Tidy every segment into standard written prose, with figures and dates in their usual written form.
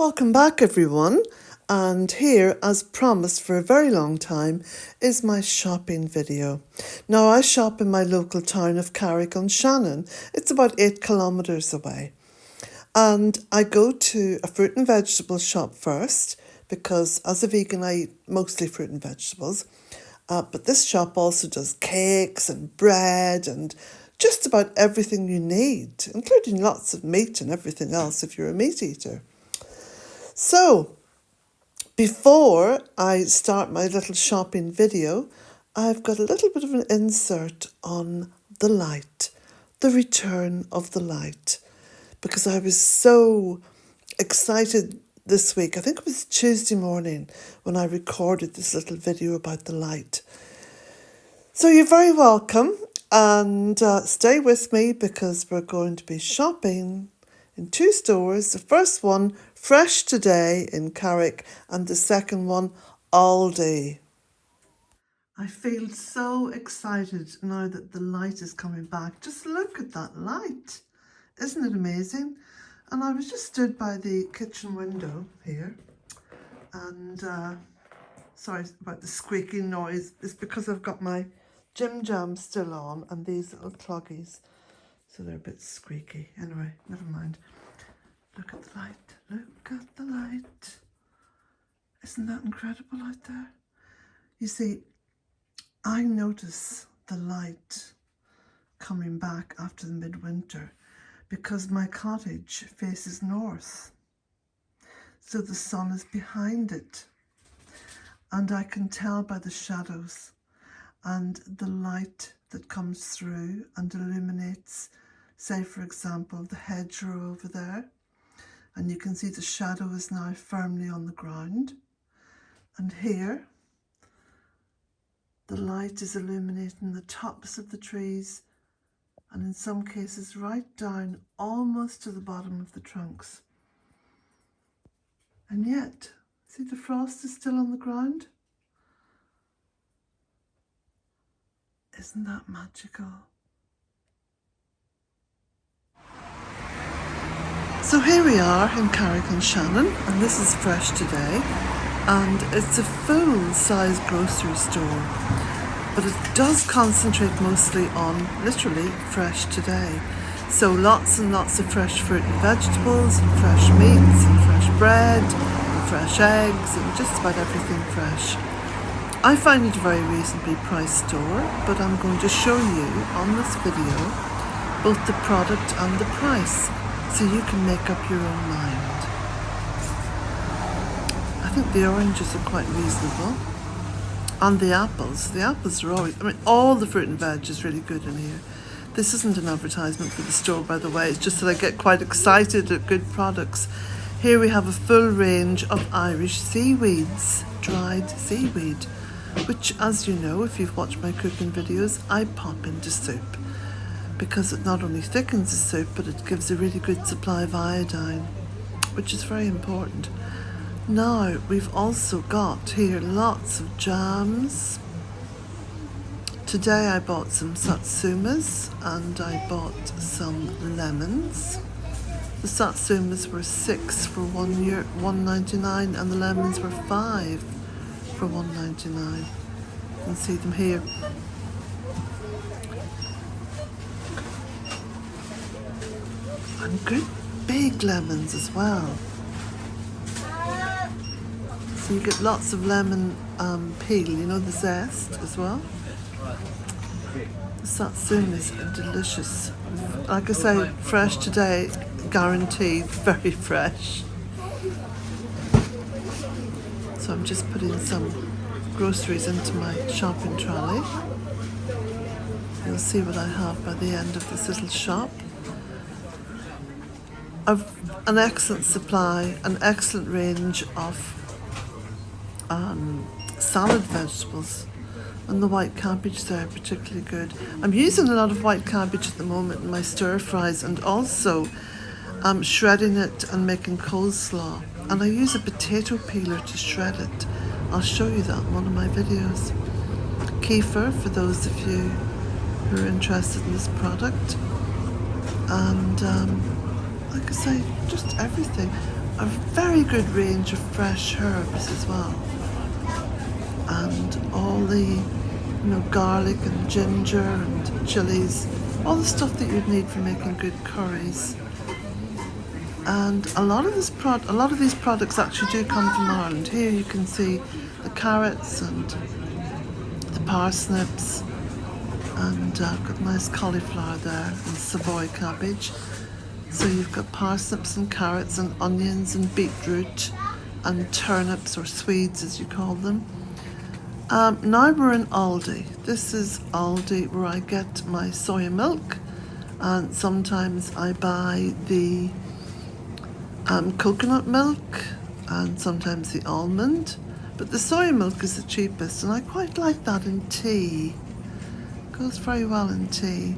Welcome back everyone, and here, as promised for a very long time, is my shopping video. Now I shop in my local town of Carrick-on-Shannon. It's about 8 kilometres away, and I go to a fruit and vegetable shop first because as a vegan I eat mostly fruit and vegetables, but this shop also does cakes and bread and just about everything you need, including lots of meat and everything else if you're a meat eater. So, before I start my little shopping video, I've got a little bit of an insert on the light, the return of the light, because I was so excited this week. I think it was Tuesday morning when I recorded this little video about the light. So you're very welcome, and stay with me because we're going to be shopping in 2 stores. The first one, Fresh Today in Carrick, and the second one, Aldi. I feel so excited now that the light is coming back. Just look at that light. Isn't it amazing? And I was just stood by the kitchen window here, and sorry about the squeaking noise. It's because I've got my Jim Jam still on and these little cloggies, so they're a bit squeaky. Anyway, never mind. Look at the light. Look at the light. Isn't that incredible out there? You see, I notice the light coming back after the midwinter because my cottage faces north. So the sun is behind it. And I can tell by the shadows and the light that comes through and illuminates, say for example, the hedgerow over there. And you can see the shadow is now firmly on the ground. And here, the light is illuminating the tops of the trees, and in some cases right down almost to the bottom of the trunks. And yet, see, the frost is still on the ground? Isn't that magical? So here we are in Carrick-on-Shannon, and this is Fresh Today, and it's a full-size grocery store, but it does concentrate mostly on literally Fresh Today. So lots and lots of fresh fruit and vegetables, and fresh meats, and fresh bread, and fresh eggs, and just about everything fresh. I find it a very reasonably priced store, but I'm going to show you on this video both the product and the price, so you can make up your own mind. I think the oranges are quite reasonable. And the apples are always, all the fruit and veg is really good in here. This isn't an advertisement for the store, by the way, it's just that I get quite excited at good products. Here we have a full range of Irish seaweeds, dried seaweed, which, as you know, if you've watched my cooking videos, I pop into soup, because it not only thickens the soup, but it gives a really good supply of iodine, which is very important. Now, we've also got here lots of jams. Today I bought some satsumas and I bought some lemons. The satsumas were 6 for €1.99, and the lemons were 5 for €1.99. You can see them here. And good big lemons as well. So you get lots of lemon peel, you know, the zest as well. The satsumas are delicious. Like I say, Fresh Today, guaranteed very fresh. So I'm just putting some groceries into my shopping trolley. You'll see what I have by the end of this little shop. An excellent supply, an excellent range of salad vegetables, and the white cabbage there particularly good. I'm using a lot of white cabbage at the moment in my stir fries, and also shredding it and making coleslaw, and I use a potato peeler to shred it. I'll show you that in one of my videos. Kefir for those of you who are interested in this product, and like I say, just everything. a very good range of fresh herbs as well. And all the, garlic and ginger and chilies, all the stuff that you'd need for making good curries. And a lot of these products actually do come from Ireland. Here you can see the carrots and the parsnips, and got nice cauliflower there and Savoy cabbage. So you've got parsnips and carrots and onions and beetroot and turnips, or Swedes as you call them. Now we're in Aldi. This is Aldi, where I get my soya milk, and sometimes I buy the coconut milk and sometimes the almond, but the soya milk is the cheapest, and I quite like that in tea. Goes very well in tea.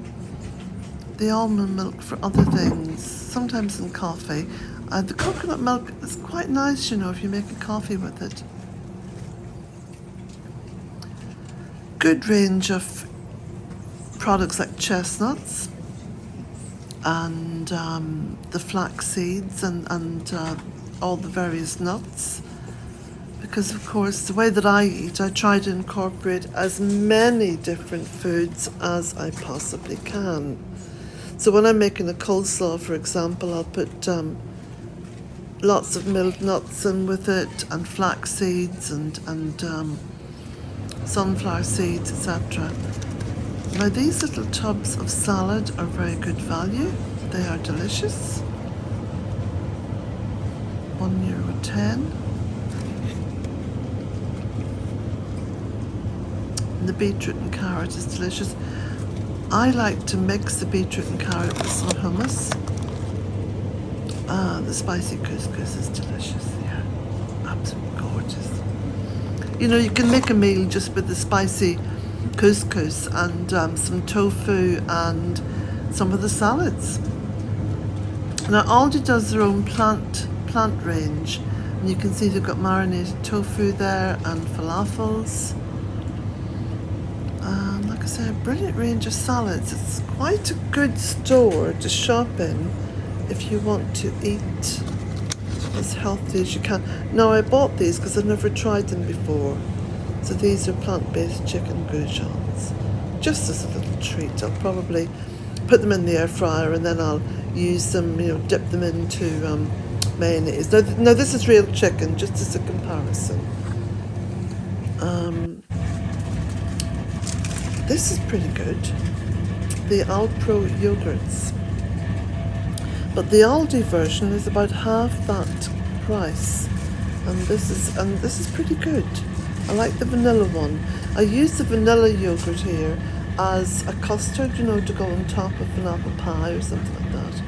The almond milk for other things, sometimes in coffee. The coconut milk is quite nice, if you make a coffee with it. Good range of products like chestnuts and the flax seeds and all the various nuts. Because of course, the way that I eat, I try to incorporate as many different foods as I possibly can. So when I'm making a coleslaw, for example, I'll put lots of milled nuts in with it, and flax seeds and sunflower seeds, etc. Now these little tubs of salad are very good value. They are delicious. €1.10. And the beetroot and carrot is delicious. I like to mix the beetroot and carrot with some hummus. The spicy couscous is delicious. Yeah, absolutely gorgeous. You can make a meal just with the spicy couscous and some tofu and some of the salads. Now Aldi does their own plant range, and you can see they've got marinated tofu there and falafels. Like I say, a brilliant range of salads. It's quite a good store to shop in if you want to eat as healthy as you can. Now I bought these because I've never tried them before. So these are plant-based chicken goujons, just as a little treat. I'll probably put them in the air fryer, and then I'll use them, dip them into mayonnaise. Now this is real chicken, just as a comparison. This is pretty good. The Alpro yogurts. But the Aldi version is about half that price. And this is pretty good. I like the vanilla one. I use the vanilla yogurt here as a custard, to go on top of an apple pie or something like that.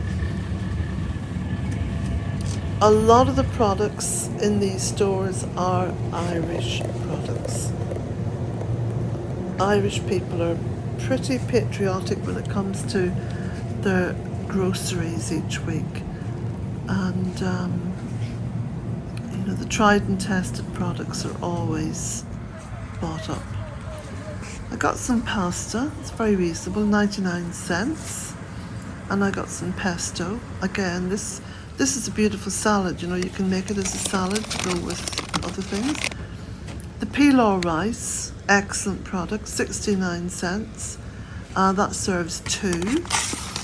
A lot of the products in these stores are Irish products. Irish people are pretty patriotic when it comes to their groceries each week. And the tried and tested products are always bought up. I got some pasta, it's very reasonable, 99 cents. And I got some pesto. Again, this is a beautiful salad, you can make it as a salad to go with other things. The pilau rice, excellent product, 69 cents. That serves two,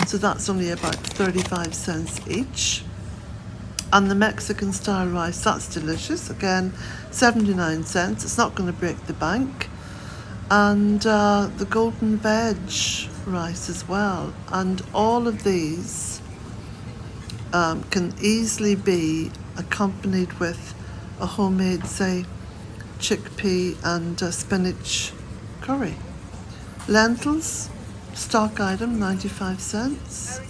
so that's only about 35 cents each. And the Mexican style rice, that's delicious. Again, 79 cents. It's not going to break the bank. And the golden veg rice as well. And all of these can easily be accompanied with a homemade, say, chickpea and spinach curry. Lentils, stock item, 95 cents.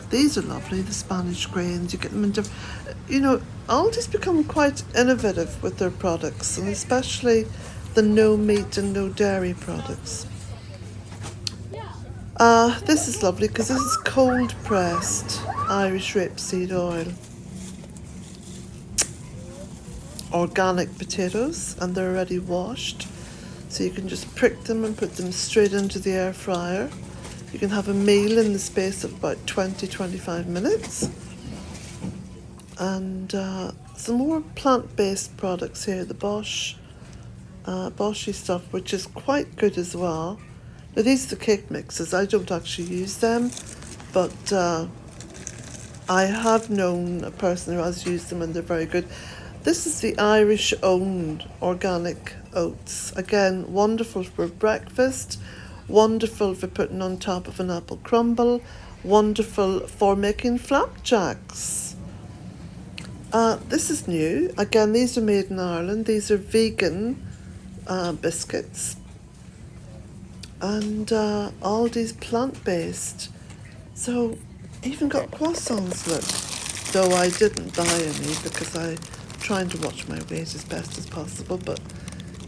These are lovely, the Spanish grains. You get them in different... Aldi's become quite innovative with their products, and especially the no meat and no dairy products. This is lovely because this is cold pressed Irish rapeseed oil. Organic potatoes, and they're already washed. So you can just prick them and put them straight into the air fryer. You can have a meal in the space of about 20-25 minutes. And some more plant-based products here, the Boshy stuff, which is quite good as well. Now these are the cake mixes. I don't actually use them, but I have known a person who has used them and they're very good. This is the Irish owned organic oats. Again, wonderful for breakfast, wonderful for putting on top of an apple crumble, wonderful for making flapjacks. This is new. Again, these are made in Ireland. These are vegan biscuits. And Aldi's plant-based. So, even got croissants, look. Though I didn't buy any because I'm trying to watch my weight as best as possible, but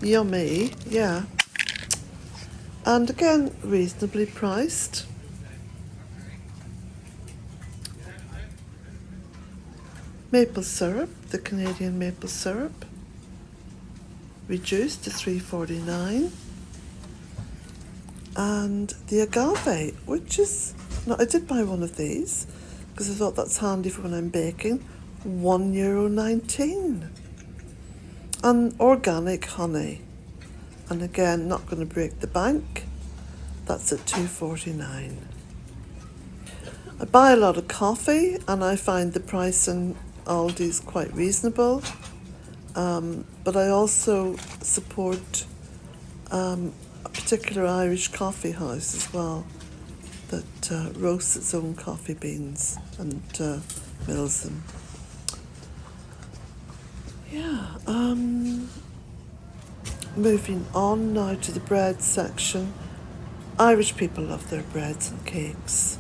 yummy, yeah. And again, reasonably priced. Maple syrup, the Canadian maple syrup, reduced to $3.49. And the agave, which is, now I did buy one of these because I thought that's handy for when I'm baking, €1.19. And organic honey, and again, not going to break the bank, that's at $2.49. I buy a lot of coffee and I find the price in Aldi's quite reasonable, but I also support a particular Irish coffee house as well that roasts its own coffee beans and mills them. Yeah, moving on now to the bread section. Irish people love their breads and cakes.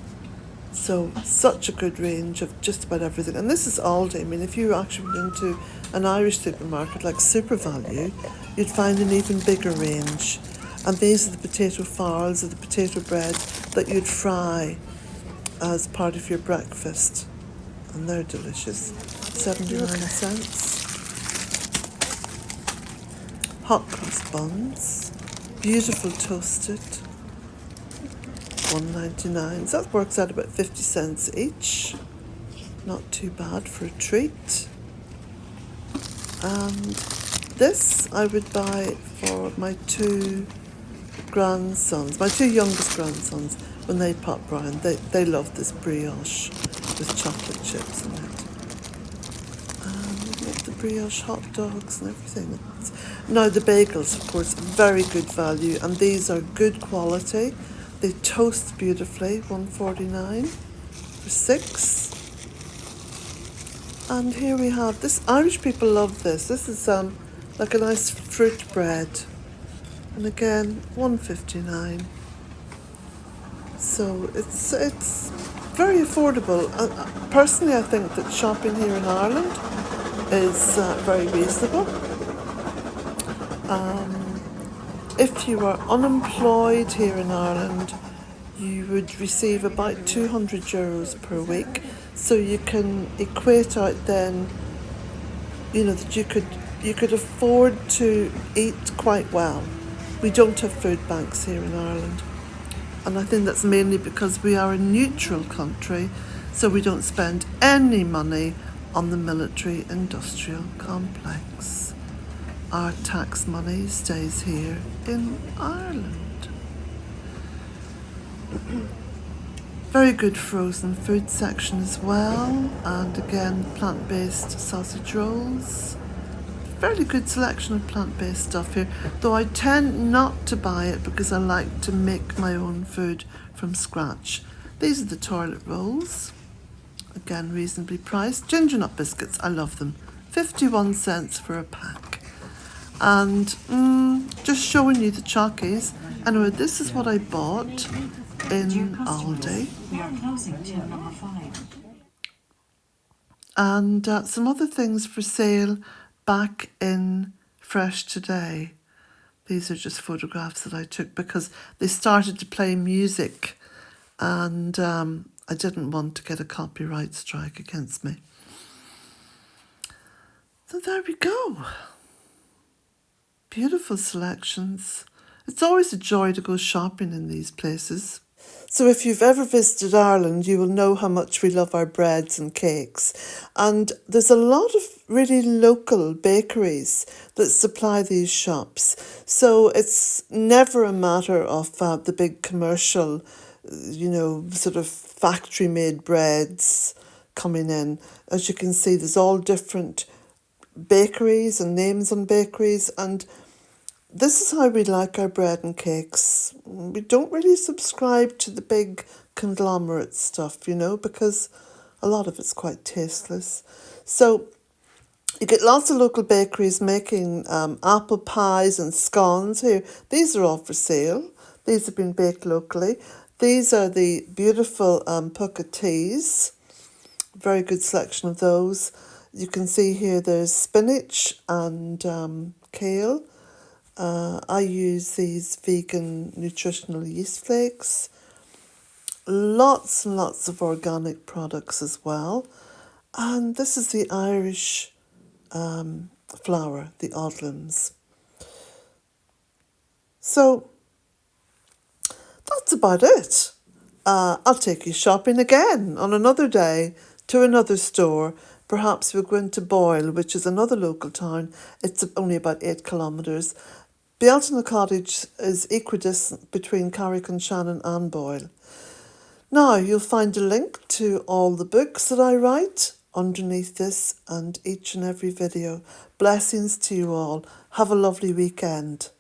So, such a good range of just about everything. And this is Aldi. I mean, if you actually went into an Irish supermarket like Super Value, you'd find an even bigger range. And these are the potato farls or the potato bread that you'd fry as part of your breakfast. And they're delicious. 79 cents. Hot cross buns. Beautiful toasted. $1.99. So that works out about 50 cents each. Not too bad for a treat. And this I would buy for my two grandsons, my two youngest grandsons, when they pop round. They love this brioche with chocolate chips in it. And we have the brioche hot dogs and everything. Now the bagels, of course, very good value, and these are good quality. They toast beautifully, $1.49 for 6. And here we have this. Irish people love this. This is like a nice fruit bread. And again, $1.59. So it's very affordable. Personally, I think that shopping here in Ireland is very reasonable. If you are unemployed here in Ireland, you would receive about €200 per week. So you can equate out then, you know, that you could afford to eat quite well. We don't have food banks here in Ireland. And I think that's mainly because we are a neutral country, so we don't spend any money on the military-industrial complex. Our tax money stays here in Ireland. Very good frozen food section as well, and again plant-based sausage rolls. Fairly good selection of plant-based stuff here, though I tend not to buy it because I like to make my own food from scratch. These are the toilet rolls, again reasonably priced. Ginger nut biscuits, I love them, 51 cents for a pack. And just showing you the chockies. Anyway, this is what I bought in Aldi. We are closing to number 5. And some other things for sale back in Fresh Today. These are just photographs that I took because they started to play music and I didn't want to get a copyright strike against me. So there we go. Beautiful selections. It's always a joy to go shopping in these places. So if you've ever visited Ireland, you will know how much we love our breads and cakes. And there's a lot of really local bakeries that supply these shops. So it's never a matter of the big commercial, sort of factory-made breads coming in. As you can see, there's all different bakeries and names on bakeries, and this is how we like our bread and cakes. We don't really subscribe to the big conglomerate stuff, because a lot of it's quite tasteless. So you get lots of local bakeries making apple pies and scones here. These are all for sale. These have been baked locally. These are the beautiful pucca teas. Very good selection of those. You can see here there's spinach and kale. I use these vegan nutritional yeast flakes. Lots and lots of organic products as well. And this is the Irish flour, the oddlums. So that's about it. I'll take you shopping again on another day to another store. Perhaps we'll go into Boyle, which is another local town. It's only about 8 kilometres. NO Cottage is equidistant between Carrick-on-Shannon and Boyle. Now, you'll find a link to all the books that I write underneath this and each and every video. Blessings to you all. Have a lovely weekend.